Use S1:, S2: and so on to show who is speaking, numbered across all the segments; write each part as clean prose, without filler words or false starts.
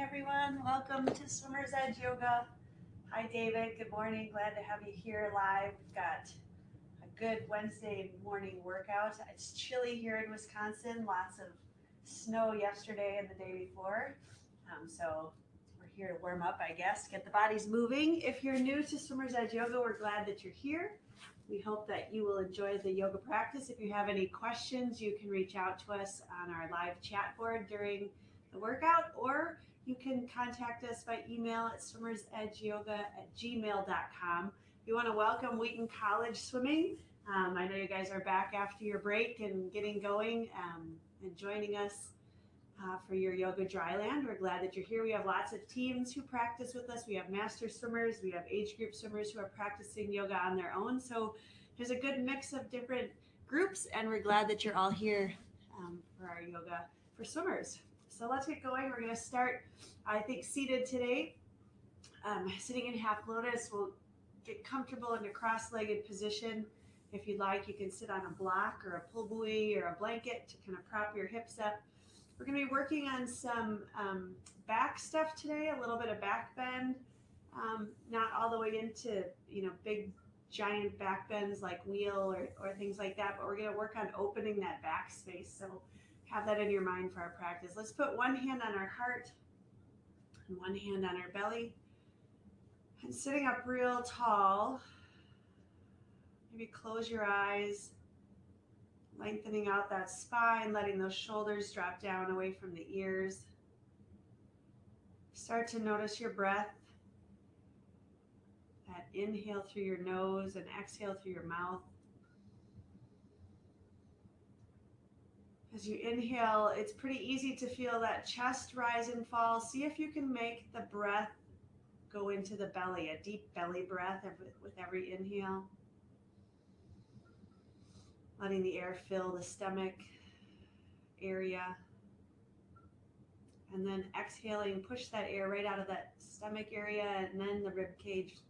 S1: everyone. Welcome to Swimmer's Edge Yoga. Hi, David. Good morning. Glad to have you here live. We've got a good Wednesday morning workout. It's chilly here in Wisconsin. Lots of snow yesterday and the day before. So we're here to warm up, I guess, get the bodies moving. If you're new to Swimmer's Edge Yoga, we're glad that you're here. We hope that you will enjoy the yoga practice. If you have any questions, you can reach out to us on our live chat board during the workout, or you can contact us by email at swimmersedgeyoga@gmail.com. We want to welcome Wheaton College Swimming. I know you guys are back after your break and getting going and joining us for your yoga dryland. We're glad that you're here. We have lots of teams who practice with us. We have master swimmers. We have age group swimmers who are practicing yoga on their own. So there's a good mix of different groups, and we're glad that you're all here for our yoga for swimmers. So let's get going. We're going to start, I think, seated today. Sitting in half lotus. We'll get comfortable in a cross-legged position. If you'd like, you can sit on a block or a pull buoy or a blanket to kind of prop your hips up. We're going to be working on some back stuff today, a little bit of back bend, not all the way into, big giant back bends like wheel or things like that, but we're going to work on opening that back space. So have that in your mind for our practice. Let's put one hand on our heart and one hand on our belly. And sitting up real tall, maybe close your eyes. Lengthening out that spine, letting those shoulders drop down away from the ears. Start to notice your breath. That inhale through your nose and exhale through your mouth. As you inhale, it's pretty easy to feel that chest rise and fall. See if you can make the breath go into the belly, a deep belly breath with every inhale. Letting the air fill the stomach area. And then exhaling, push that air right out of that stomach area and then the rib cage.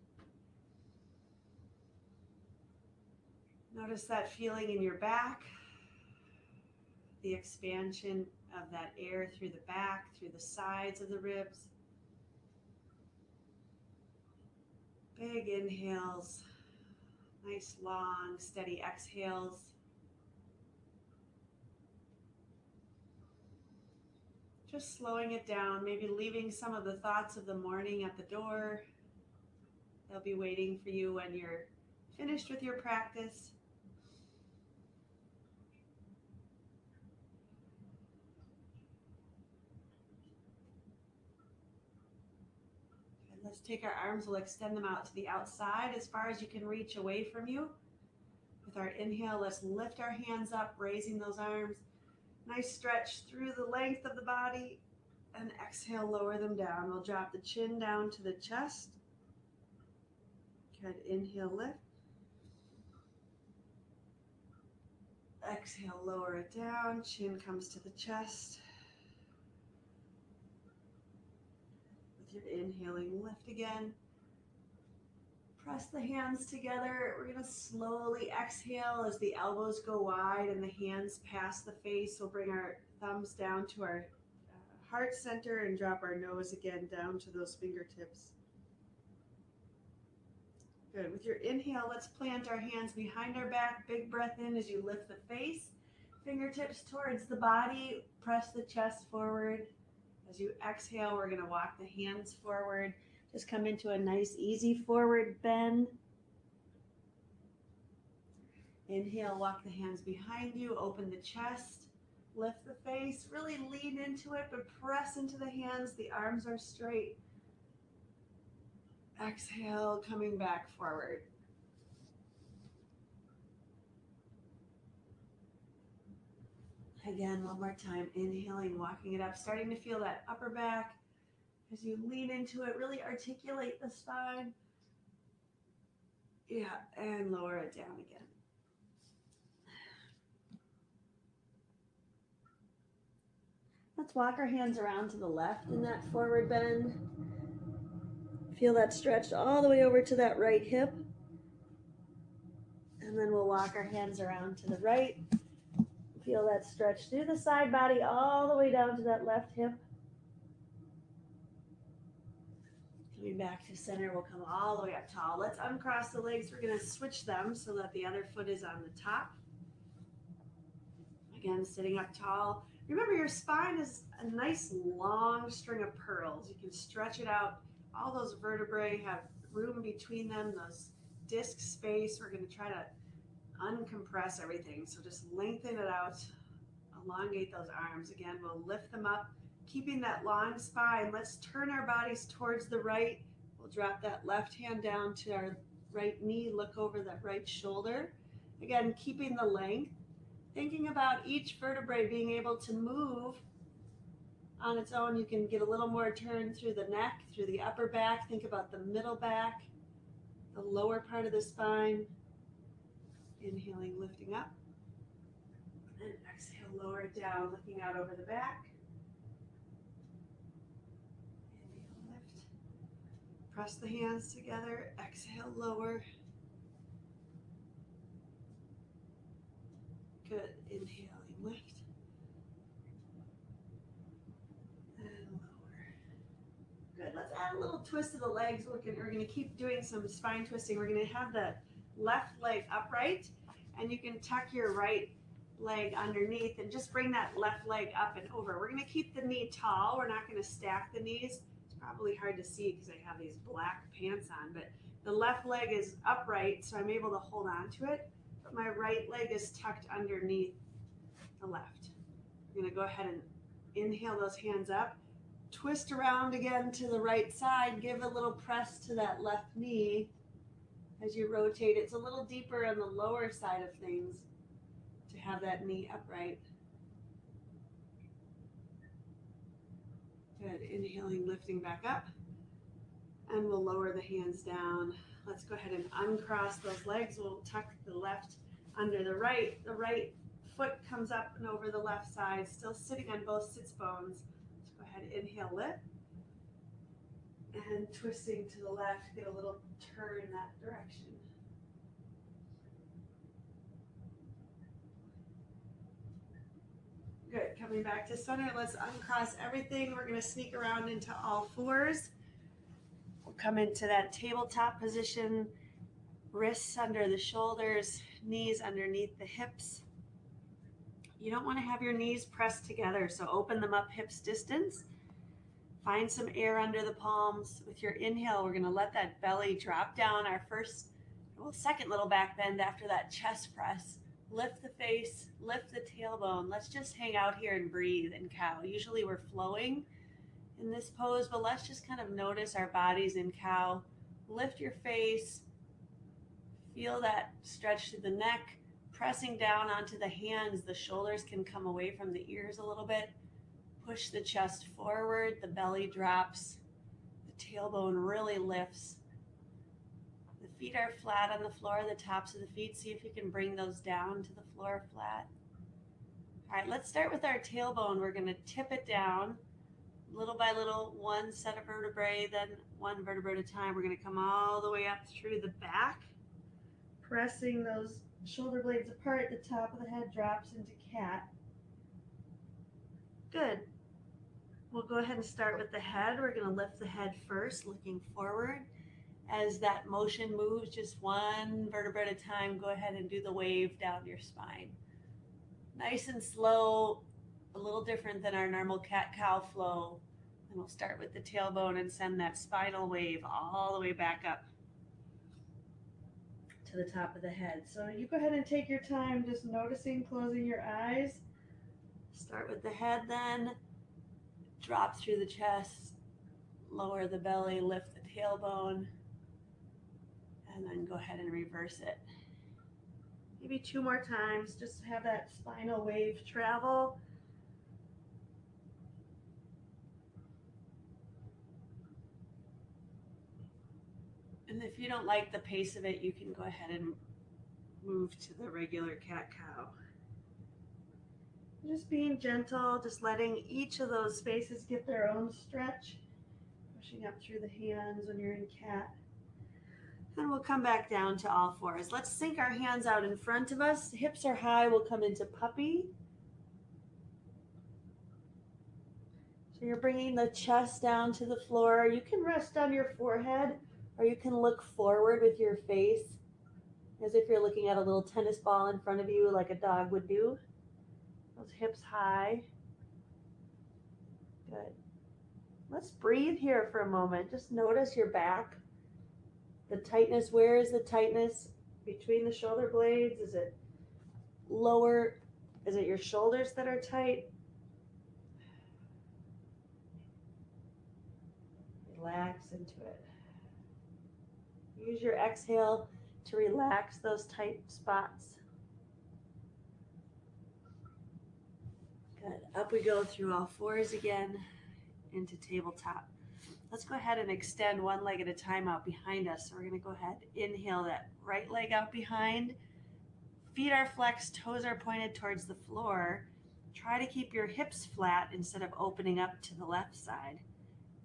S1: Notice that feeling in your back, the expansion of that air through the back, through the sides of the ribs. Big inhales, nice long steady exhales. Just slowing it down, maybe leaving some of the thoughts of the morning at the door. They'll be waiting for you when you're finished with your practice. Okay, let's take our arms, we'll extend them out to the outside as far as you can reach away from you. With our inhale, let's lift our hands up, raising those arms. Nice stretch through the length of the body, and exhale, lower them down. We'll drop the chin down to the chest. Good, inhale, lift. Exhale, lower it down, chin comes to the chest. With your inhaling, lift again. Press the hands together. We're going to slowly exhale as the elbows go wide and the hands pass the face. We'll bring our thumbs down to our heart center and drop our nose again down to those fingertips. Good. With your inhale, let's plant our hands behind our back. Big breath in as you lift the face. Fingertips towards the body. Press the chest forward. As you exhale, we're going to walk the hands forward. Just come into a nice, easy forward bend. Inhale, walk the hands behind you, open the chest, lift the face, really lean into it, but press into the hands. The arms are straight. Exhale, coming back forward. Again, one more time, inhaling, walking it up, starting to feel that upper back. As you lean into it, really articulate the spine. Yeah, and lower it down again. Let's walk our hands around to the left in that forward bend. Feel that stretch all the way over to that right hip. And then we'll walk our hands around to the right. Feel that stretch through the side body all the way down to that left hip. Coming back to center, we'll come all the way up tall. Let's uncross the legs. We're going to switch them so that the other foot is on the top. Again, sitting up tall. Remember, your spine is a nice long string of pearls. You can stretch it out. All those vertebrae have room between them, those disc space. We're going to try to uncompress everything. So just lengthen it out, elongate those arms. Again, we'll lift them up, keeping that long spine. Let's turn our bodies towards the right. We'll drop that left hand down to our right knee, look over that right shoulder. Again, keeping the length. Thinking about each vertebrae being able to move on its own. You can get a little more turn through the neck, through the upper back. Think about the middle back, the lower part of the spine. Inhaling, lifting up. And exhale, lower it down, looking out over the back. Inhale, lift. Press the hands together. Exhale, lower. Good. Inhaling, lift. And lower. Good. Let's add a little twist to the legs. We're going to keep doing some spine twisting. We're going to have the left leg upright, and you can tuck your right leg underneath and just bring that left leg up and over. We're going to keep the knee tall. We're not going to stack the knees. It's probably hard to see because I have these black pants on, but the left leg is upright, so I'm able to hold on to it. But my right leg is tucked underneath the left. I'm going to go ahead and inhale those hands up. Twist around again to the right side. Give a little press to that left knee as you rotate. It's a little deeper on the lower side of things to have that knee upright. Good. Inhaling, lifting back up. And we'll lower the hands down. Let's go ahead and uncross those legs. We'll tuck the left under the right. The right foot comes up and over the left side, still sitting on both sits bones. Let's go ahead, inhale, lift. And twisting to the left, get a little turn in that direction. Good, coming back to center, let's uncross everything. We're gonna sneak around into all fours. We'll come into that tabletop position, wrists under the shoulders, knees underneath the hips. You don't wanna have your knees pressed together, so open them up hips distance. Find some air under the palms. With your inhale, we're gonna let that belly drop down, our second little back bend after that chest press. Lift the face, lift the tailbone. Let's just hang out here and breathe in cow. Usually we're flowing in this pose, but let's just kind of notice our bodies in cow. Lift your face, feel that stretch to the neck, pressing down onto the hands. The shoulders can come away from the ears a little bit. Push the chest forward, the belly drops, the tailbone really lifts. The feet are flat on the floor, the tops of the feet. See if you can bring those down to the floor flat. All right, let's start with our tailbone. We're gonna tip it down little by little, one set of vertebrae, then one vertebra at a time. We're gonna come all the way up through the back, pressing those shoulder blades apart. The top of the head drops into cat. Good. We'll go ahead and start with the head. We're gonna lift the head first, looking forward. As that motion moves, just one vertebra at a time, go ahead and do the wave down your spine. Nice and slow, a little different than our normal cat-cow flow. And we'll start with the tailbone and send that spinal wave all the way back up to the top of the head. So you go ahead and take your time just noticing, closing your eyes. Start with the head then, drop through the chest, lower the belly, lift the tailbone, and then go ahead and reverse it. Maybe 2 more times, just have that spinal wave travel. And if you don't like the pace of it, you can go ahead and move to the regular cat-cow. Just being gentle, just letting each of those spaces get their own stretch. Pushing up through the hands when you're in cat. And we'll come back down to all fours. Let's sink our hands out in front of us. Hips are high, we'll come into puppy. So you're bringing the chest down to the floor. You can rest on your forehead, or you can look forward with your face as if you're looking at a little tennis ball in front of you like a dog would do. Those hips high. Good. Let's breathe here for a moment. Just notice your back. The tightness, where is the tightness between the shoulder blades? Is it lower? Is it your shoulders that are tight? Relax into it. Use your exhale to relax those tight spots. Good. Up we go through all fours again into tabletop. Let's go ahead and extend one leg at a time out behind us. So we're going to go ahead, inhale that right leg out behind. Feet are flexed, toes are pointed towards the floor. Try to keep your hips flat instead of opening up to the left side.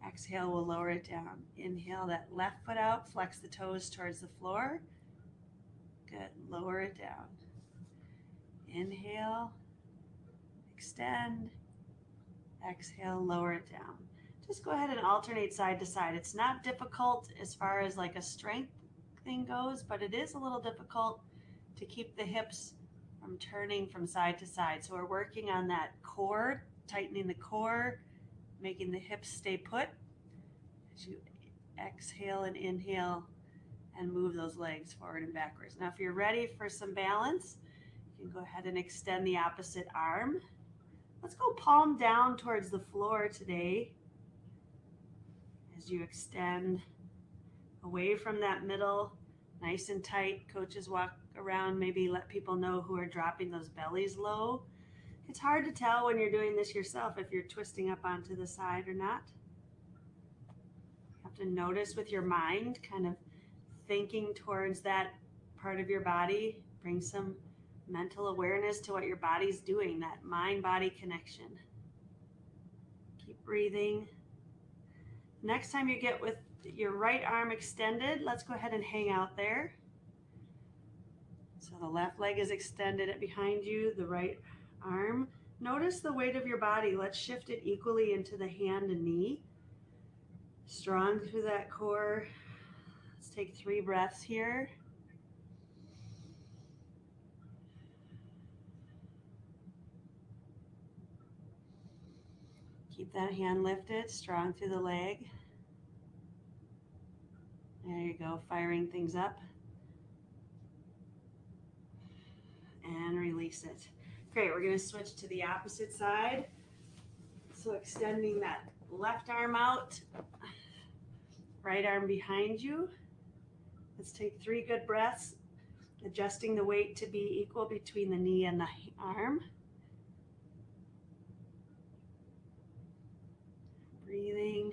S1: Exhale, we'll lower it down. Inhale that left foot out, flex the toes towards the floor. Good, lower it down. Inhale, extend, exhale, lower it down. Just go ahead and alternate side to side. It's not difficult as far as like a strength thing goes, but it is a little difficult to keep the hips from turning from side to side. So we're working on that core, tightening the core, making the hips stay put as you exhale and inhale and move those legs forward and backwards. Now, if you're ready for some balance, you can go ahead and extend the opposite arm. Let's go palm down towards the floor today. As you extend away from that middle, nice and tight. Coaches walk around, maybe let people know who are dropping those bellies low. It's hard to tell when you're doing this yourself if you're twisting up onto the side or not. You have to notice with your mind, kind of thinking towards that part of your body. Bring some mental awareness to what your body's doing, that mind-body connection. Keep breathing. Next time you get with your right arm extended, let's go ahead and hang out there. So the left leg is extended behind you, the right arm. Notice the weight of your body. Let's shift it equally into the hand and knee. Strong through that core. Let's take 3 breaths here. Keep that hand lifted, strong through the leg. There you go, firing things up. And release it. Great, we're going to switch to the opposite side. So extending that left arm out, right arm behind you. Let's take 3 good breaths, adjusting the weight to be equal between the knee and the arm. Breathing.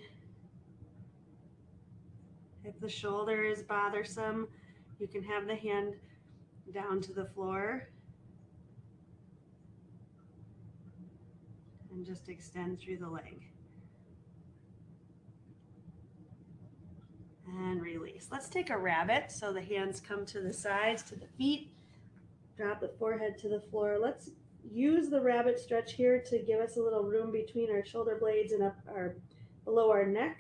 S1: If the shoulder is bothersome, you can have the hand down to the floor and just extend through the leg. And release. Let's take a rabbit. So the hands come to the sides, to the feet. Drop the forehead to the floor. Let's use the rabbit stretch here to give us a little room between our shoulder blades and up our below our neck.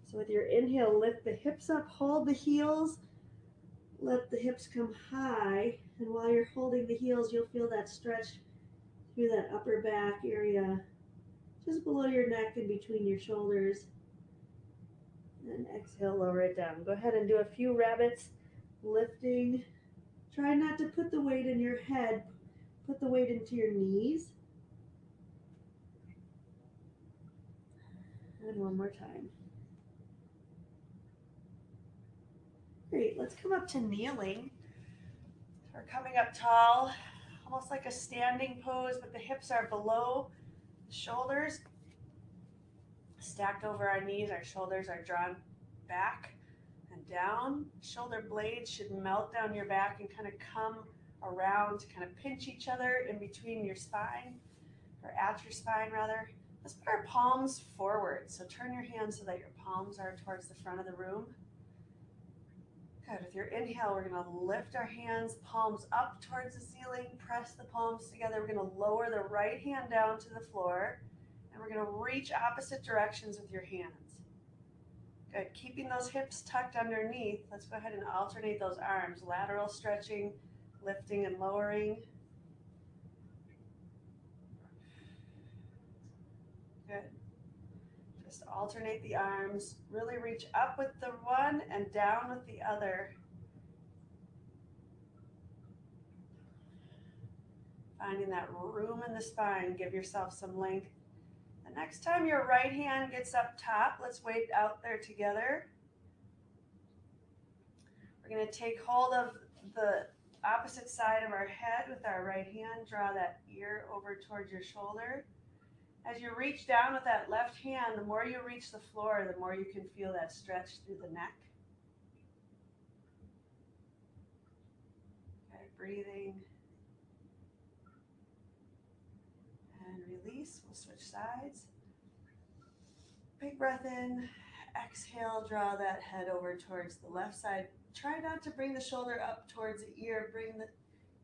S1: So with your inhale, lift the hips up, hold the heels, let the hips come high, and while you're holding the heels, you'll feel that stretch through that upper back area, just below your neck and between your shoulders. And exhale, lower it down. Go ahead and do a few rabbits, lifting. Try not to put the weight in your head, put the weight into your knees. And one more time. Great, let's come up to kneeling. We're coming up tall, almost like a standing pose, but the hips are below the shoulders, stacked over our knees. Our shoulders are drawn back and down. Shoulder blades should melt down your back and kind of come around to kind of pinch each other in between your spine, or at your spine rather. Let's put our palms forward. So turn your hands so that your palms are towards the front of the room. Good. With your inhale, we're going to lift our hands, palms up towards the ceiling, press the palms together. We're going to lower the right hand down to the floor, And we're going to reach opposite directions with your hands. Good. Keeping those hips tucked underneath. Let's go ahead and alternate those arms. Lateral stretching, lifting and lowering. Good. Just alternate the arms. Really reach up with the one and down with the other. Finding that room in the spine. Give yourself some length. The next time your right hand gets up top, let's wait out there together. We're going to take hold of the opposite side of our head with our right hand. Draw that ear over towards your shoulder. As you reach down with that left hand, the more you reach the floor, the more you can feel that stretch through the neck. Okay, breathing. And release. We'll switch sides. Big breath in. Exhale, draw that head over towards the left side. Try not to bring the shoulder up towards the ear. Bring the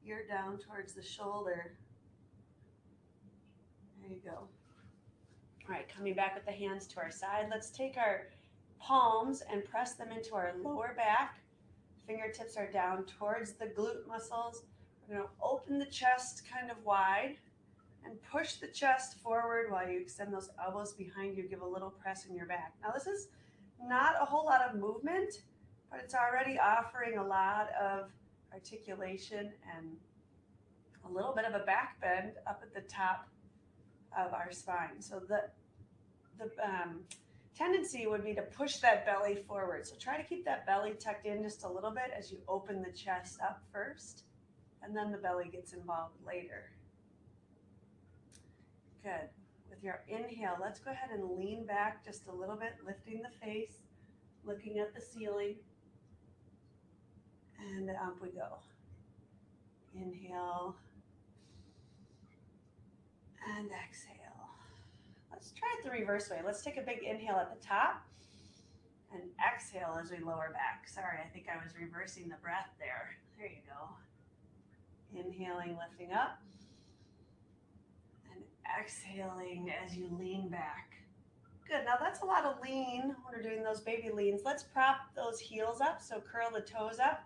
S1: ear down towards the shoulder. There you go. All right, coming back with the hands to our side. Let's take our palms and press them into our lower back. Fingertips are down towards the glute muscles. We're going to open the chest kind of wide and push the chest forward while you extend those elbows behind you. Give a little press in your back. Now this is not a whole lot of movement, but it's already offering a lot of articulation and a little bit of a back bend up at the top of our spine. So the tendency would be to push that belly forward. So try to keep that belly tucked in just a little bit as you open the chest up first, and then the belly gets involved later. Good. With your inhale, let's go ahead and lean back just a little bit, lifting the face, looking at the ceiling, and up we go. Inhale and exhale. Let's try it the reverse way. Let's take a big inhale at the top and exhale as we lower back. Sorry, I think I was reversing the breath there. There you go. Inhaling, lifting up, and exhaling as you lean back. Good. Now that's a lot of lean when we're doing those baby leans. Let's prop those heels up, so curl the toes up.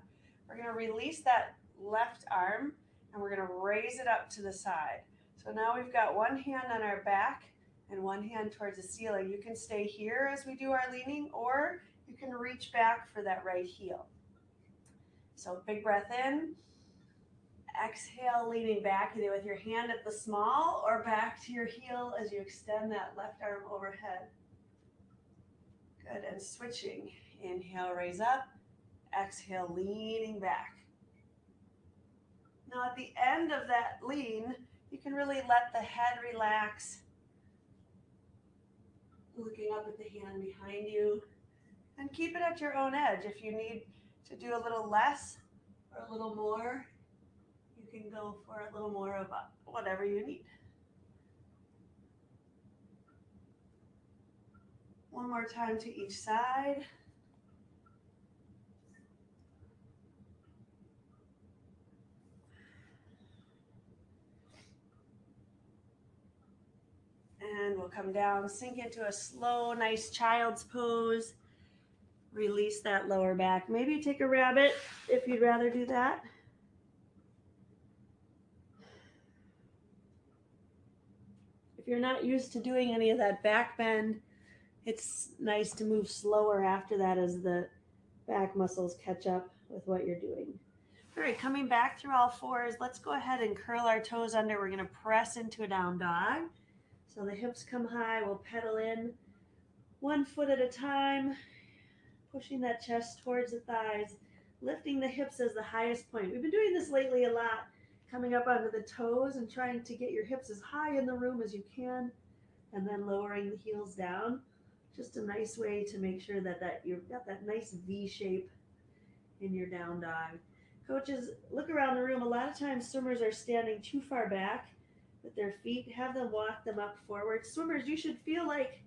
S1: We're going to release that left arm, and we're going to raise it up to the side. So now we've got one hand on our back and one hand towards the ceiling. You can stay here as we do our leaning, or you can reach back for that right heel. So big breath in. Exhale, leaning back either with your hand at the small or back to your heel as you extend that left arm overhead. Good, and switching. Inhale, raise up. Exhale, leaning back. Now at the end of that lean, you can really let the head relax. Looking up at the hand behind you. And keep it at your own edge. If you need to do a little less or a little more, you can go for a little more of whatever you need. One more time to each side. And we'll come down, sink into a slow, nice child's pose. Release that lower back. Maybe take a rabbit if you'd rather do that. If you're not used to doing any of that back bend, it's nice to move slower after that as the back muscles catch up with what you're doing. All right, coming back through all fours, let's go ahead and curl our toes under. We're going to press into a down dog. So the hips come high, we'll pedal in one foot at a time, pushing that chest towards the thighs, lifting the hips as the highest point. We've been doing this lately a lot, coming up onto the toes and trying to get your hips as high in the room as you can, and then lowering the heels down. Just a nice way to make sure that you've got that nice V shape in your down dog. Coaches, look around the room. A lot of times swimmers are standing too far back with their feet. Have them walk them up forward. Swimmers, you should feel like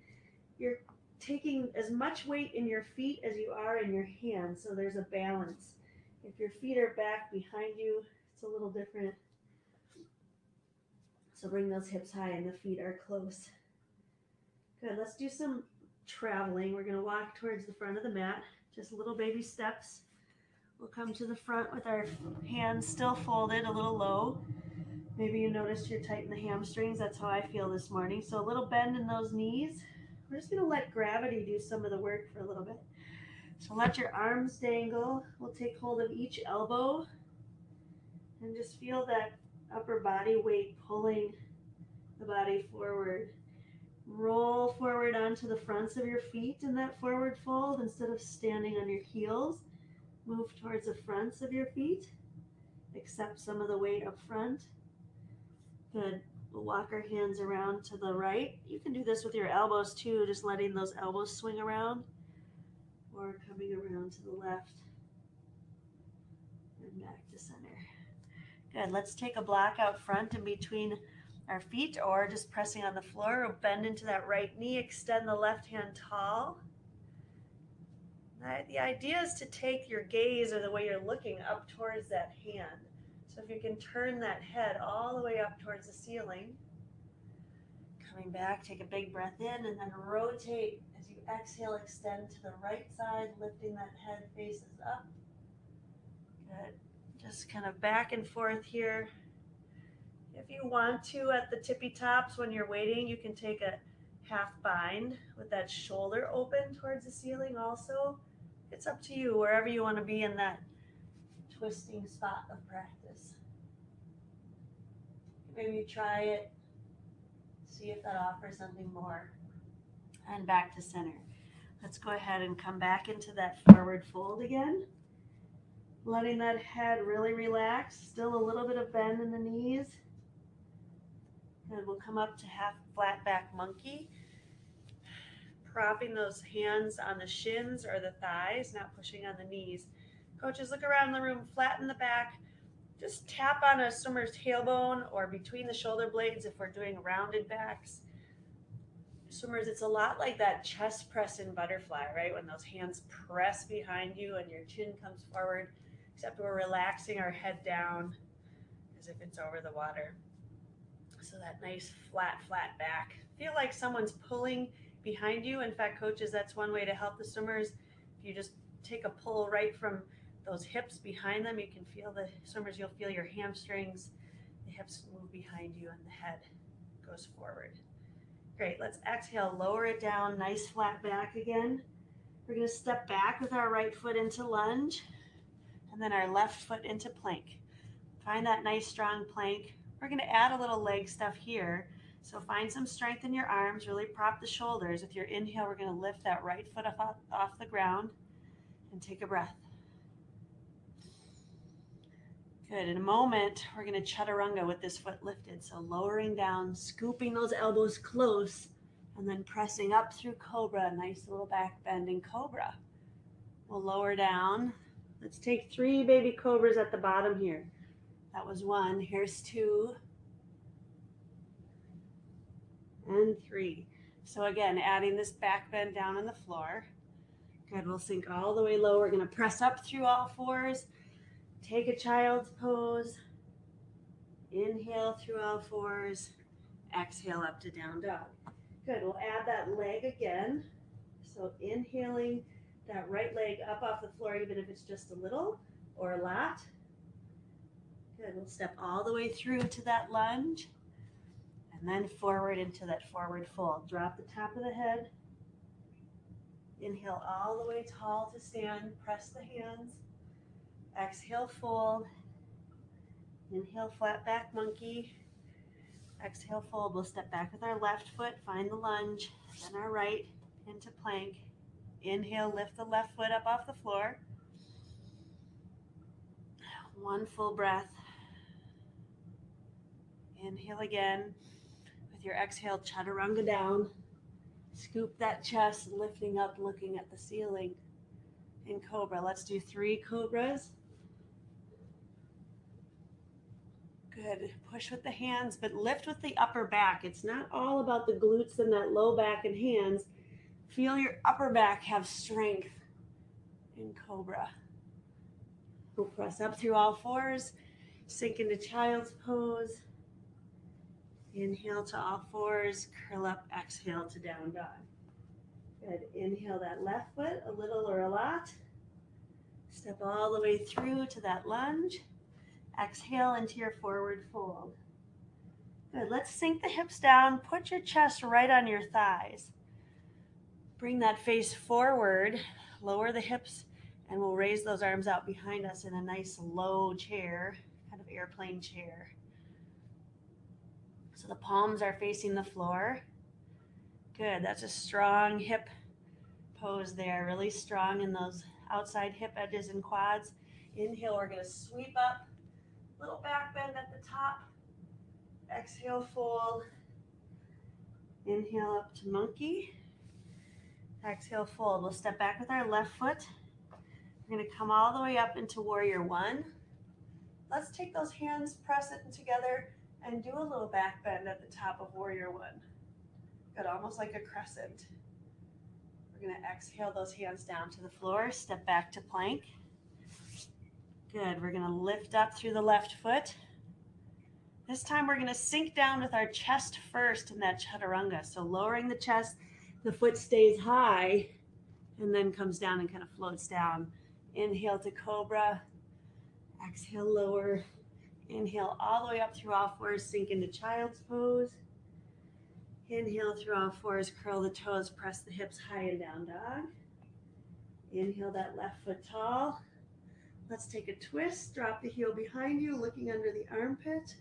S1: you're taking as much weight in your feet as you are in your hands, so there's a balance. If your feet are back behind you, it's a little different. So bring those hips high and the feet are close. Good, let's do some traveling. We're gonna walk towards the front of the mat, just little baby steps. We'll come to the front with our hands still folded, a little low. Maybe you noticed you're tight in the hamstrings. That's how I feel this morning. So a little bend in those knees. We're just gonna let gravity do some of the work for a little bit. So let your arms dangle. We'll take hold of each elbow and just feel that upper body weight pulling the body forward. Roll forward onto the fronts of your feet in that forward fold instead of standing on your heels. Move towards the fronts of your feet. Accept some of the weight up front. Good. We'll walk our hands around to the right. You can do this with your elbows too, just letting those elbows swing around, or coming around to the left and back to center. Good. Let's take a block out front in between our feet, or just pressing on the floor. We'll bend into that right knee, extend the left hand tall. The idea is to take your gaze, or the way you're looking, up towards that hand. So if you can turn that head all the way up towards the ceiling. Coming back, take a big breath in, and then rotate as you exhale, extend to the right side, lifting that head faces up. Good. Just kind of back and forth here. If you want to, at the tippy tops, when you're waiting, you can take a half bind with that shoulder open towards the ceiling also. It's up to you, wherever you want to be in that twisting spot of practice. Maybe you try it, see if that offers something more. And back to center. Let's go ahead and come back into that forward fold again. Letting that head really relax. Still a little bit of bend in the knees. And we'll come up to half flat back monkey. Propping those hands on the shins or the thighs, not pushing on the knees. Coaches, look around the room, flatten the back. Just tap on a swimmer's tailbone or between the shoulder blades if we're doing rounded backs. Swimmers, it's a lot like that chest press in butterfly, right? When those hands press behind you and your chin comes forward, except we're relaxing our head down as if it's over the water. So that nice flat back. Feel like someone's pulling behind you. In fact, coaches, that's one way to help the swimmers. If you just take a pull right from those hips behind them, you can feel the swimmers, you'll feel your hamstrings, the hips move behind you, and the head goes forward. Great, let's exhale, lower it down, nice flat back again. We're gonna step back with our right foot into lunge, and then our left foot into plank. Find that nice strong plank. We're gonna add a little leg stuff here. So find some strength in your arms, really prop the shoulders. With your inhale, we're gonna lift that right foot off the ground and take a breath. Good, in a moment, we're gonna chaturanga with this foot lifted. So lowering down, scooping those elbows close, and then pressing up through cobra, nice little back bend in cobra. We'll lower down. Let's take 3 baby cobras at the bottom here. That was 1, here's 2. And 3. So again, adding this back bend down on the floor. Good, we'll sink all the way low. We're gonna press up through all 4s. Take a child's pose. Inhale through all 4s. Exhale up to down dog. Good, we'll add that leg again. So inhaling that right leg up off the floor, even if it's just a little or a lot. Good, we'll step all the way through to that lunge. And then forward into that forward fold. Drop the top of the head. Inhale all the way tall to stand. Press the hands. Exhale, fold. Inhale, flat back monkey. Exhale, fold. We'll step back with our left foot. Find the lunge. Then our right into plank. Inhale, lift the left foot up off the floor. 1 full breath. Inhale again. With your exhale, chaturanga down. Scoop that chest, lifting up, looking at the ceiling. In cobra, let's do 3 cobras. Good, push with the hands, but lift with the upper back. It's not all about the glutes and that low back and hands. Feel your upper back have strength in cobra. We'll press up through all 4s, sink into child's pose. Inhale to all fours, curl up, exhale to down dog. Good. Inhale that left foot, a little or a lot. Step all the way through to that lunge. Exhale into your forward fold. Good. Let's sink the hips down. Put your chest right on your thighs. Bring that face forward. Lower the hips, and we'll raise those arms out behind us in a nice low chair, kind of airplane chair. So the palms are facing the floor. Good. That's a strong hip pose there. Really strong in those outside hip edges and quads. Inhale, we're going to sweep up. Little back bend at the top. Exhale, fold. Inhale up to monkey. Exhale, fold. We'll step back with our left foot. We're going to come all the way up into warrior one. Let's take those hands, press it together, and do a little back bend at the top of warrior one. Good, almost like a crescent. We're going to exhale those hands down to the floor, step back to plank. Good, we're going to lift up through the left foot. This time we're going to sink down with our chest first in that chaturanga. So lowering the chest, the foot stays high and then comes down and kind of floats down. Inhale to cobra, exhale lower. Inhale all the way up through all fours, sink into child's pose. Inhale through all fours, curl the toes, press the hips high and down dog. Inhale that left foot tall. Let's take a twist, drop the heel behind you, looking under the armpit.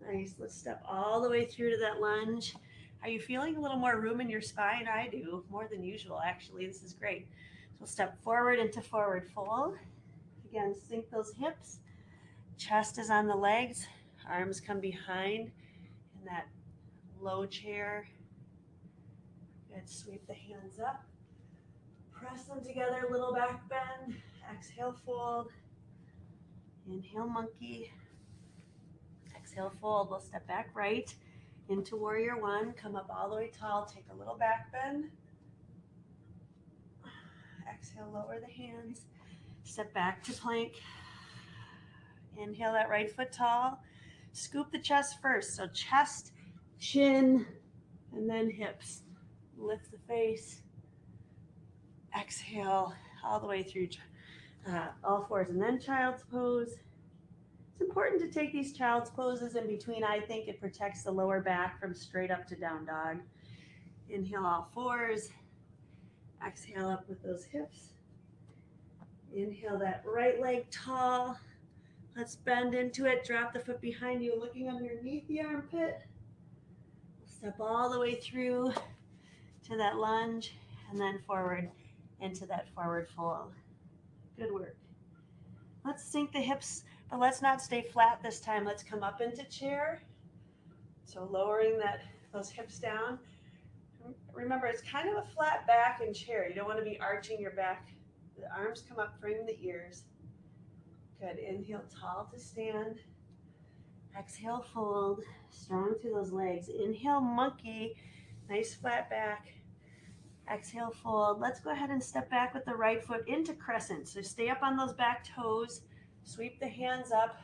S1: Nice, let's step all the way through to that lunge. Are you feeling a little more room in your spine? I do, more than usual actually, this is great. So step forward into forward fold. Again, sink those hips. Chest is on the legs, arms come behind in that low chair. Good, sweep the hands up. Press them together, little back bend. Exhale, fold. Inhale, monkey. Exhale, fold. We'll step back right into warrior one. Come up all the way tall. Take a little back bend. Exhale, lower the hands. Step back to plank. Inhale that right foot tall. Scoop the chest first. So chest, chin, and then hips. Lift the face. Exhale all the way through all fours, and then child's pose. It's important to take these child's poses in between. I think it protects the lower back from straight up to down dog. Inhale all fours. Exhale up with those hips. Inhale that right leg tall. Let's bend into it. Drop the foot behind you, looking underneath the armpit. Step all the way through to that lunge, and then forward into that forward fold. Good work. Let's sink the hips, but let's not stay flat this time. Let's come up into chair. So lowering those hips down. Remember, it's kind of a flat back in chair. You don't want to be arching your back. The arms come up, frame the ears. Good. Inhale, tall to stand. Exhale, fold. Strong through those legs. Inhale, monkey. Nice flat back. Exhale, fold. Let's go ahead and step back with the right foot into crescent. So stay up on those back toes. Sweep the hands up.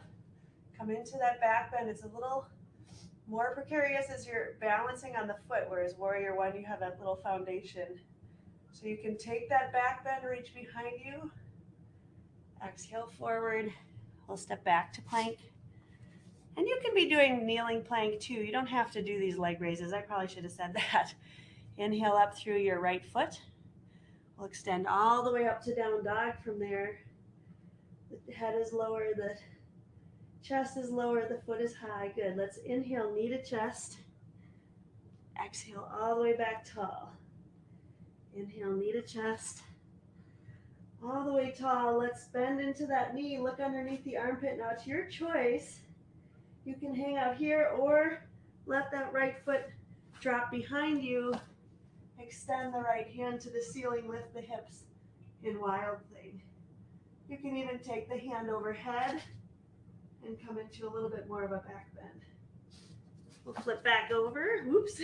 S1: Come into that back bend. It's a little more precarious as you're balancing on the foot, whereas warrior one, you have that little foundation. So you can take that back bend, reach behind you. Exhale, forward. We'll step back to plank. And you can be doing kneeling plank too. You don't have to do these leg raises. I probably should have said that. Inhale up through your right foot. We'll extend all the way up to down dog from there. The head is lower, the chest is lower, the foot is high. Good. Let's inhale, knee to chest. Exhale all the way back tall. Inhale, knee to chest. All the way tall. Let's bend into that knee. Look underneath the armpit. Now it's your choice. You can hang out here or let that right foot drop behind you. Extend the right hand to the ceiling, lift the hips in wild thing. You can even take the hand overhead and come into a little bit more of a back bend. We'll flip back over, whoops.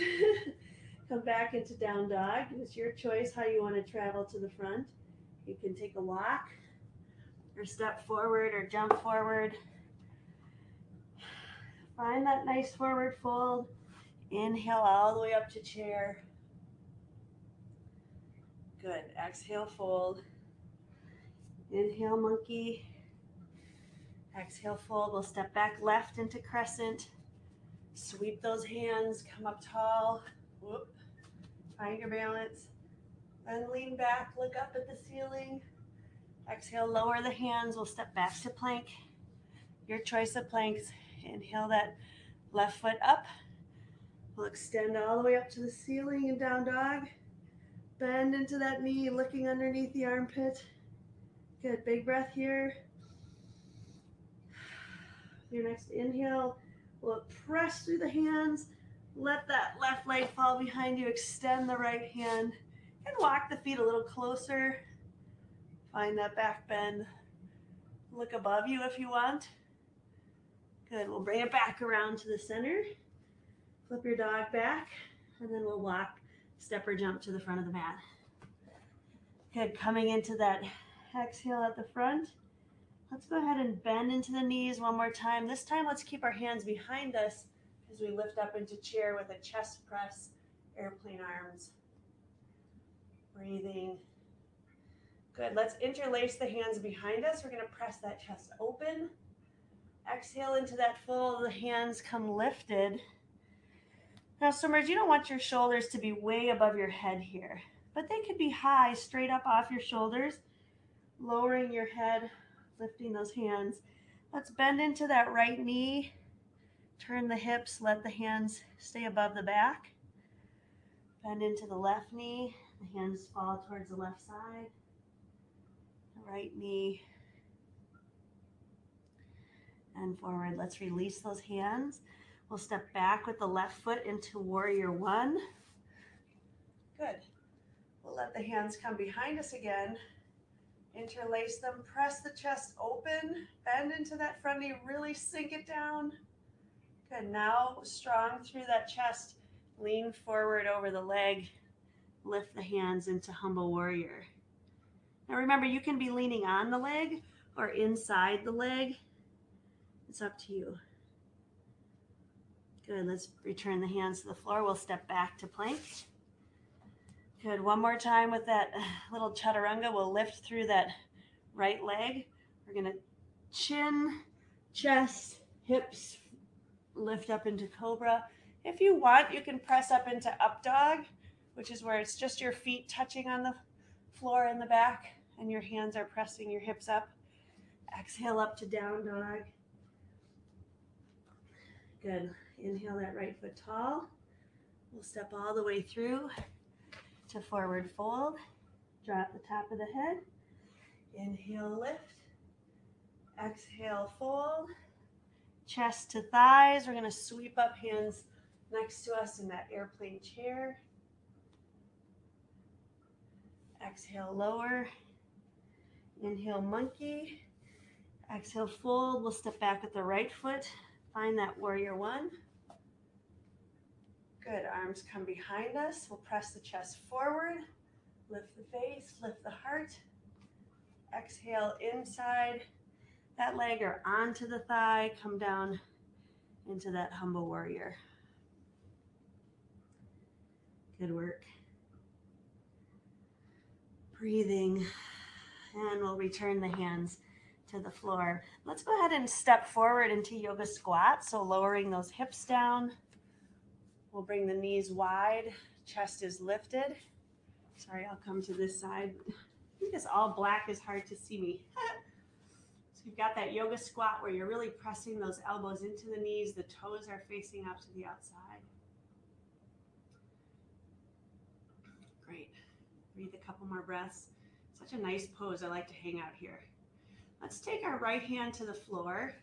S1: Come back into down dog. It's your choice how you want to travel to the front. You can take a walk or step forward or jump forward. Find that nice forward fold. Inhale all the way up to chair. Good. Exhale, fold. Inhale, monkey. Exhale, fold. We'll step back left into crescent. Sweep those hands, come up tall. Whoop. Find your balance. Then lean back, look up at the ceiling. Exhale, lower the hands. We'll step back to plank. Your choice of planks. Inhale that left foot up. We'll extend all the way up to the ceiling in down dog. Bend into that knee, looking underneath the armpit. Good, big breath here. Your next inhale, we'll press through the hands. Let that left leg fall behind you. Extend the right hand and walk the feet a little closer. Find that back bend. Look above you if you want. Good, we'll bring it back around to the center. Flip your dog back, and then we'll walk, step or jump to the front of the mat. Good, coming into that exhale at the front. Let's go ahead and bend into the knees one more time. This time, let's keep our hands behind us as we lift up into chair with a chest press, airplane arms. Breathing. Good, let's interlace the hands behind us. We're gonna press that chest open. Exhale into that fold, the hands come lifted. Now swimmers, you don't want your shoulders to be way above your head here, but they could be high, straight up off your shoulders, lowering your head, lifting those hands. Let's bend into that right knee, turn the hips, let the hands stay above the back. Bend into the left knee, the hands fall towards the left side. The right knee and forward. Let's release those hands. We'll step back with the left foot into warrior one. Good. We'll let the hands come behind us again. Interlace them, press the chest open, bend into that front knee, really sink it down. Good, now strong through that chest, lean forward over the leg, lift the hands into humble warrior. Now remember, you can be leaning on the leg or inside the leg. It's up to you. Good, let's return the hands to the floor. We'll step back to plank. Good, one more time with that little chaturanga. We'll lift through that right leg. We're gonna chin, chest, hips, lift up into cobra. If you want, you can press up into up dog, which is where it's just your feet touching on the floor in the back and your hands are pressing your hips up. Exhale up to down dog. Good, inhale that right foot tall. We'll step all the way through to forward fold. Drop the top of the head. Inhale, lift. Exhale, fold. Chest to thighs. We're going to sweep up, hands next to us in that airplane chair. Exhale, lower. Inhale, monkey. Exhale, fold. We'll step back with the right foot. Find that warrior one. Good, arms come behind us. We'll press the chest forward, lift the face, lift the heart. Exhale inside that leg or onto the thigh, come down into that humble warrior. Good work. Breathing, and we'll return the hands to the floor. Let's go ahead and step forward into yoga squat, so lowering those hips down. We'll bring the knees wide, chest is lifted. Sorry, I'll come to this side. I think this all black is hard to see me. So you've got that yoga squat where you're really pressing those elbows into the knees, the toes are facing up to the outside. Great. Breathe a couple more breaths. Such a nice pose. I like to hang out here. Let's take our right hand to the floor.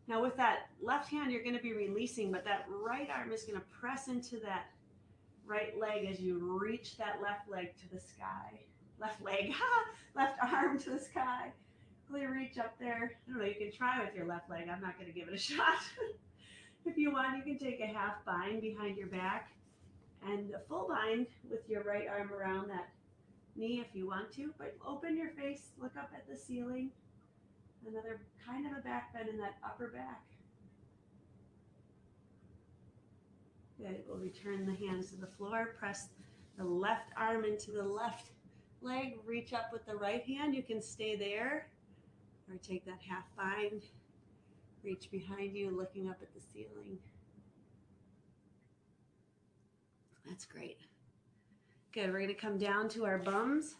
S1: Now with that left hand, you're going to be releasing, but that right arm is going to press into that right leg as you reach that left leg to the sky. Left leg, left arm to the sky. Really reach up there. I don't know, you can try with your left leg. I'm not going to give it a shot. If you want, you can take a half bind behind your back and a full bind with your right arm around that knee if you want to, but open your face, look up at the ceiling. Another kind of a back bend in that upper back. Good. We'll return the hands to the floor. Press the left arm into the left leg. Reach up with the right hand. You can stay there or take that half bind. Reach behind you, looking up at the ceiling. That's great. Good. We're going to come down to our bums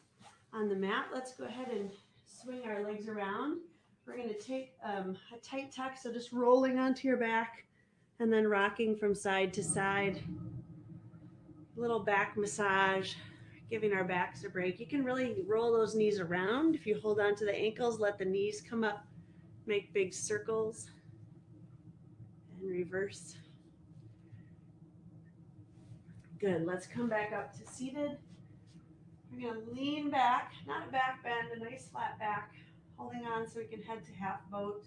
S1: on the mat. Let's go ahead and swing our legs around. We're going to take a tight tuck, so just rolling onto your back and then rocking from side to side. A little back massage, giving our backs a break. You can really roll those knees around. If you hold on to the ankles, let the knees come up, make big circles, and reverse. Good. Let's come back up to seated. We're going to lean back, not a back bend, a nice flat back, holding on so we can head to half boat.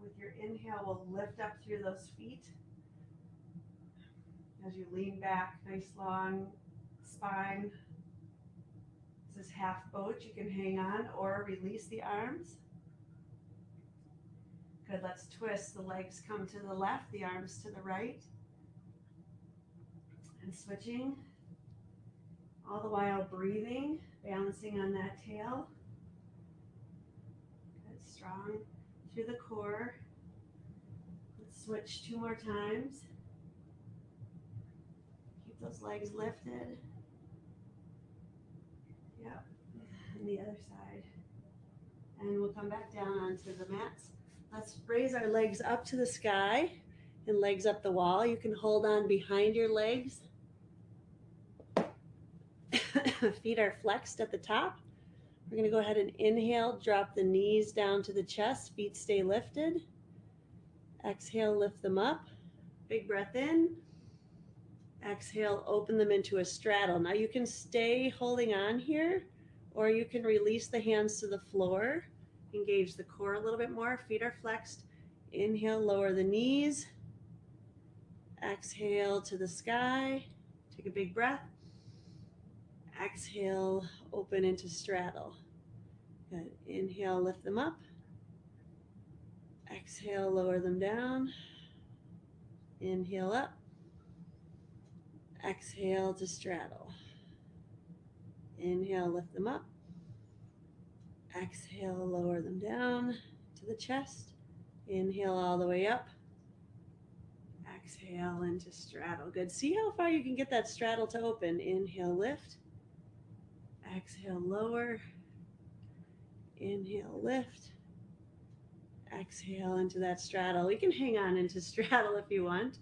S1: With your inhale, we'll lift up through those feet. As you lean back, nice long spine. This is half boat. You can hang on or release the arms. Good. Let's twist. The legs come to the left, the arms to the right. And switching. All the while breathing, balancing on that tail. Good. Strong through the core. Let's switch 2 more times. Keep those legs lifted. Yep. And the other side. And we'll come back down onto the mats. Let's raise our legs up to the sky and legs up the wall. You can hold on behind your legs. Feet are flexed at the top. We're going to go ahead and inhale, drop the knees down to the chest, feet stay lifted. Exhale, lift them up. Big breath in. Exhale, open them into a straddle. Now you can stay holding on here, or you can release the hands to the floor. Engage the core a little bit more. Feet are flexed. Inhale, lower the knees. Exhale to the sky. Take a big breath. Exhale, open into straddle. Good. Inhale, lift them up. Exhale, lower them down. Inhale up. Exhale to straddle. Inhale, lift them up. Exhale, lower them down to the chest. Inhale all the way up. Exhale into straddle. Good. See how far you can get that straddle to open. Inhale, lift. Exhale, lower. Inhale, lift. Exhale into that straddle. We can hang on into straddle if you want.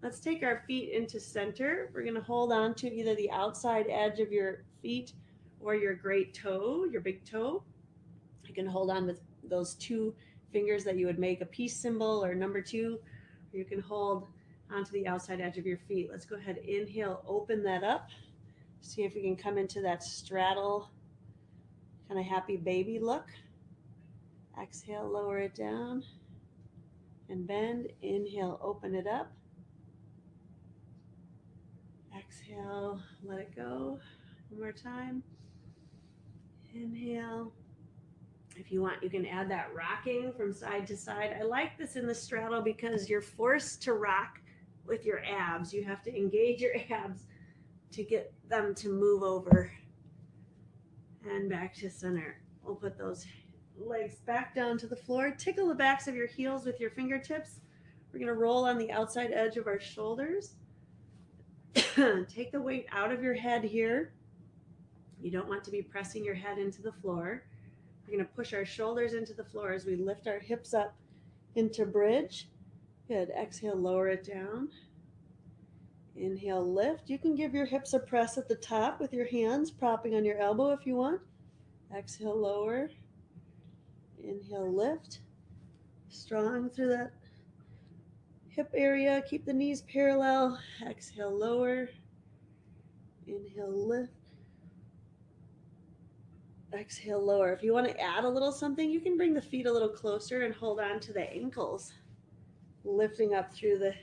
S1: Let's take our feet into center. We're going to hold on to either the outside edge of your feet or your great toe, your big toe. You can hold on with those 2 fingers that you would make a peace symbol or number 2. Or you can hold onto the outside edge of your feet. Let's go ahead, inhale, open that up. See if we can come into that straddle, kind of happy baby look. Exhale, lower it down and bend. Inhale, open it up. Exhale, let it go. One more time. Inhale. If you want, you can add that rocking from side to side. I like this in the straddle because you're forced to rock with your abs. You have to engage your abs to get them to move over and back to center. We'll put those legs back down to the floor. Tickle the backs of your heels with your fingertips. We're going to roll on the outside edge of our shoulders. Take the weight out of your head here. You don't want to be pressing your head into the floor. We're going to push our shoulders into the floor as we lift our hips up into bridge. Good. Exhale, lower it down. Inhale, lift. You can give your hips a press at the top with your hands, propping on your elbow if you want. Exhale, lower. Inhale, lift. Strong through that hip area. Keep the knees parallel. Exhale, lower. Inhale, lift. Exhale, lower. If you want to add a little something, you can bring the feet a little closer and hold on to the ankles. Lifting up through the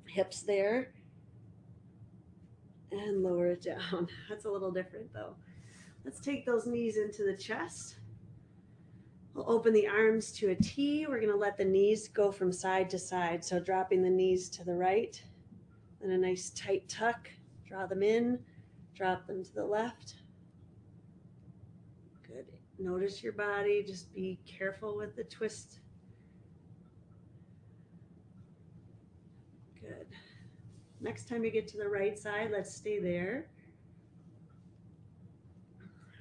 S1: hips there. And lower it down. That's a little different though. Let's take those knees into the chest. We'll open the arms to a T. We're going to let the knees go from side to side. So dropping the knees to the right And a nice tight tuck. Draw them in, drop them to the left. Good. Notice your body. Just be careful with the twist. Good. Next time you get to the right side, let's stay there.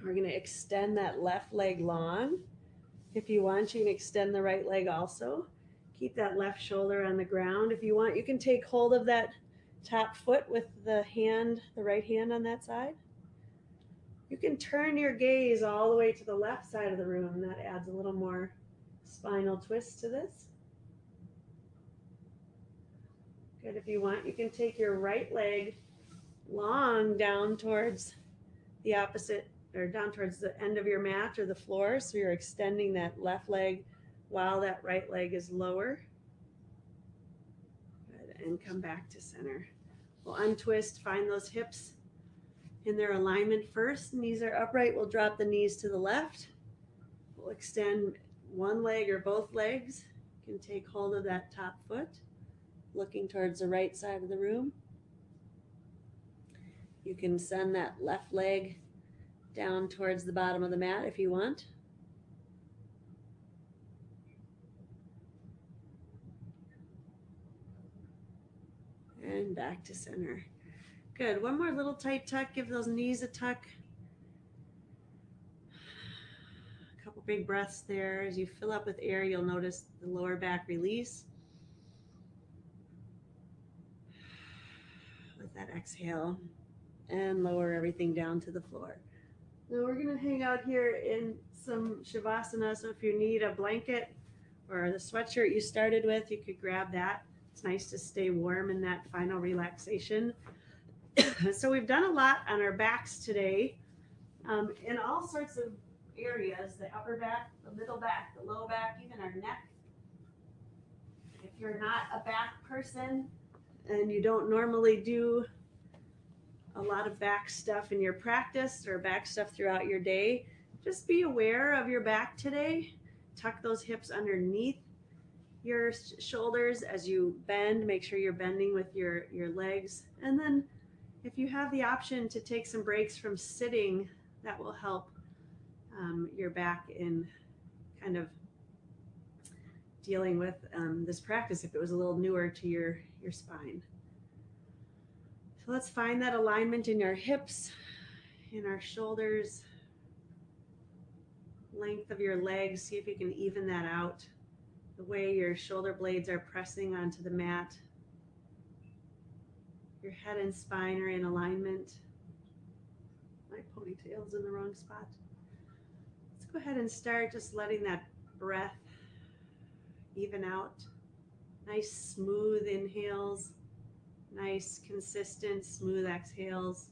S1: We're going to extend that left leg long. If you want, you can extend the right leg also. Keep that left shoulder on the ground. If you want, you can take hold of that top foot with the hand, the right hand on that side. You can turn your gaze all the way to the left side of the room. That adds a little more spinal twist to this. Good. If you want, you can take your right leg long down towards the opposite, or down towards the end of your mat or the floor. So you're extending that left leg while that right leg is lower. Good. And come back to center. We'll untwist, find those hips in their alignment first. Knees are upright. We'll drop the knees to the left. We'll extend one leg or both legs. You can take hold of that top foot, looking towards the right side of the room. You can send that left leg down towards the bottom of the mat if you want. And back to center. Good. One more little tight tuck. Give those knees a tuck. A couple big breaths there. As you fill up with air, you'll notice the lower back release. With that exhale, and lower everything down to the floor. Now we're going to hang out here in some Shavasana. So if you need a blanket or the sweatshirt you started with, you could grab that. It's nice to stay warm in that final relaxation. So we've done a lot on our backs today, in all sorts of areas: the upper back, the middle back, the low back, even our neck. If you're not a back person and you don't normally do a lot of back stuff in your practice or back stuff throughout your day, just be aware of your back today. Tuck those hips underneath your shoulders as you bend. Make sure you're bending with your legs. And then if you have the option to take some breaks from sitting, that will help your back in kind of dealing with this practice if it was a little newer to your spine. So let's find that alignment in our hips, in our shoulders, length of your legs. See if you can even that out, the way your shoulder blades are pressing onto the mat. Your head and spine are in alignment. My ponytail's in the wrong spot. Let's go ahead and start just letting that breath even out. Nice smooth inhales, nice consistent smooth exhales.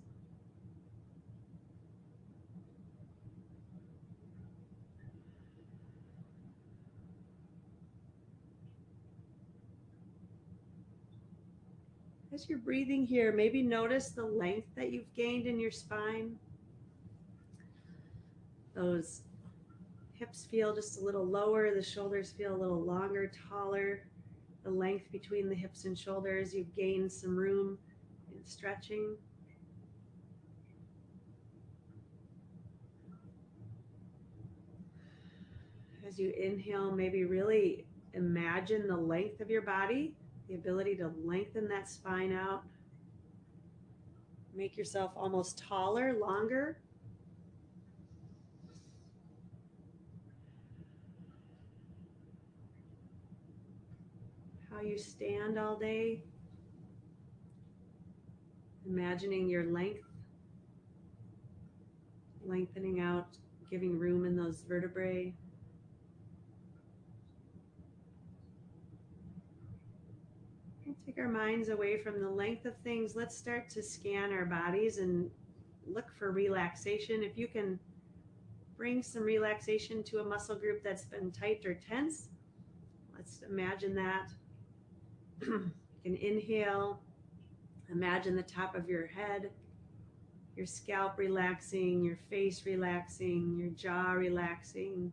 S1: As you're breathing here, maybe notice the length that you've gained in your spine. Those hips feel just a little lower, the shoulders feel a little longer, taller. The length between the hips and shoulders, you've gained some room in stretching. As you inhale, maybe really imagine the length of your body, the ability to lengthen that spine out. Make yourself almost taller, longer. How you stand all day. Imagining your length, lengthening out, giving room in those vertebrae. Take our minds away from the length of things. Let's start to scan our bodies and look for relaxation. If you can bring some relaxation to a muscle group that's been tight or tense, let's imagine that. You can inhale, imagine the top of your head, your scalp relaxing, your face relaxing, your jaw relaxing.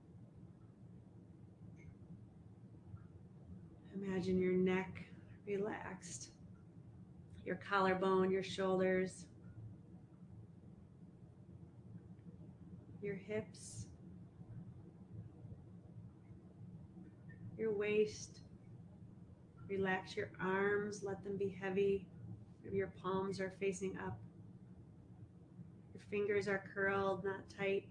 S1: Imagine your neck relaxed, your collarbone, your shoulders, your hips, your waist. Relax your arms, let them be heavy. Maybe your palms are facing up. Your fingers are curled, not tight.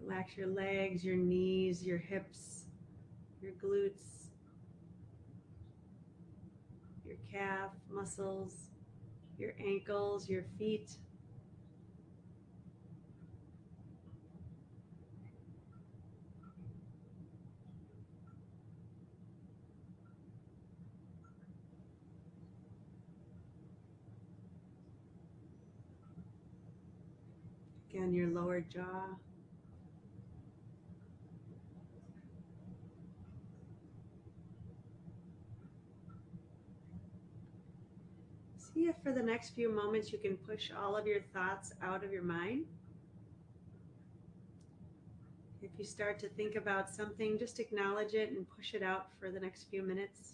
S1: Relax your legs, your knees, your hips, your glutes, your calf muscles, your ankles, your feet. Again, your lower jaw. See if for the next few moments you can push all of your thoughts out of your mind. If you start to think about something, just acknowledge it and push it out for the next few minutes.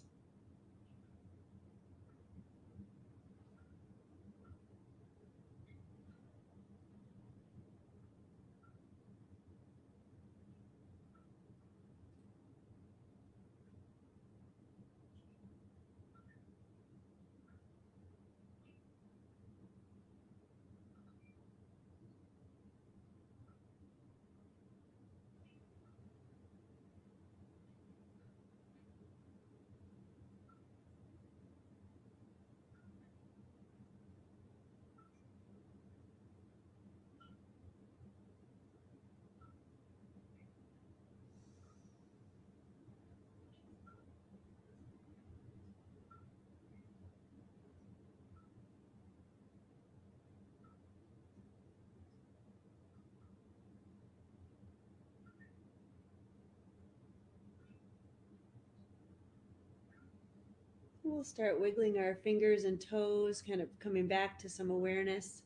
S1: We'll start wiggling our fingers and toes, kind of coming back to some awareness.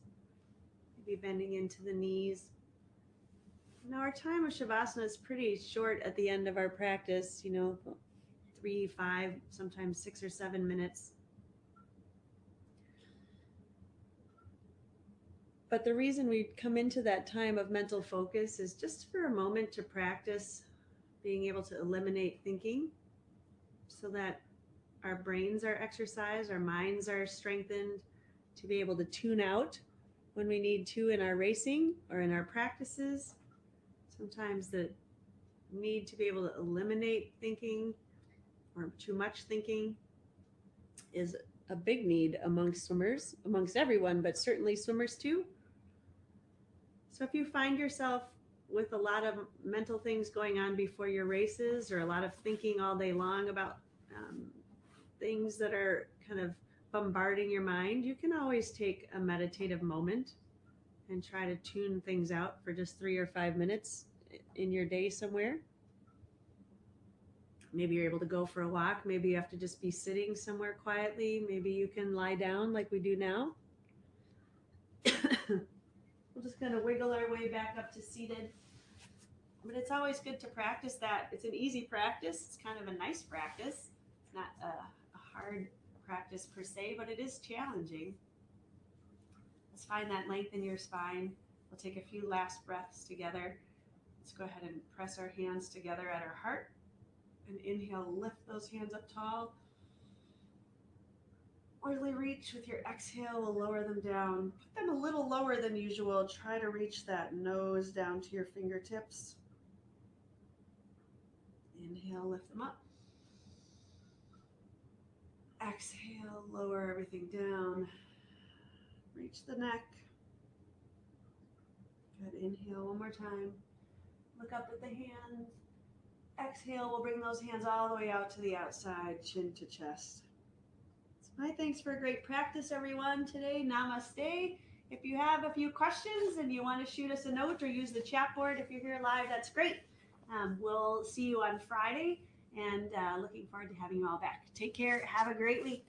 S1: Maybe bending into the knees. Now our time of Shavasana is pretty short at the end of our practice, 3, 5, sometimes 6 or 7 minutes. But the reason we come into that time of mental focus is just for a moment to practice being able to eliminate thinking so that our brains are exercised, our minds are strengthened to be able to tune out when we need to in our racing or in our practices. Sometimes the need to be able to eliminate thinking or too much thinking is a big need amongst swimmers, amongst everyone, but certainly swimmers too. So if you find yourself with a lot of mental things going on before your races or a lot of thinking all day long about things that are kind of bombarding your mind, you can always take a meditative moment and try to tune things out for just 3 or 5 minutes in your day somewhere. Maybe you're able to go for a walk. Maybe you have to just be sitting somewhere quietly. Maybe you can lie down like we do now. We're just going to wiggle our way back up to seated. But it's always good to practice that. It's an easy practice. It's kind of a nice practice. It's not a hard practice per se, but it is challenging. Let's find that length in your spine. We'll take a few last breaths together. Let's go ahead and press our hands together at our heart. And inhale, lift those hands up tall. Really reach with your exhale, we'll lower them down. Put them a little lower than usual. Try to reach that nose down to your fingertips. Inhale, lift them up. Exhale, lower everything down. Reach the neck. Good, inhale one more time. Look up at the hands. Exhale, we'll bring those hands all the way out to the outside, chin to chest. My thanks for a great practice, everyone, today. Namaste. If you have a few questions and you want to shoot us a note or use the chat board if you're here live, that's great. We'll see you on Friday, and looking forward to having you all back. Take care. Have a great week.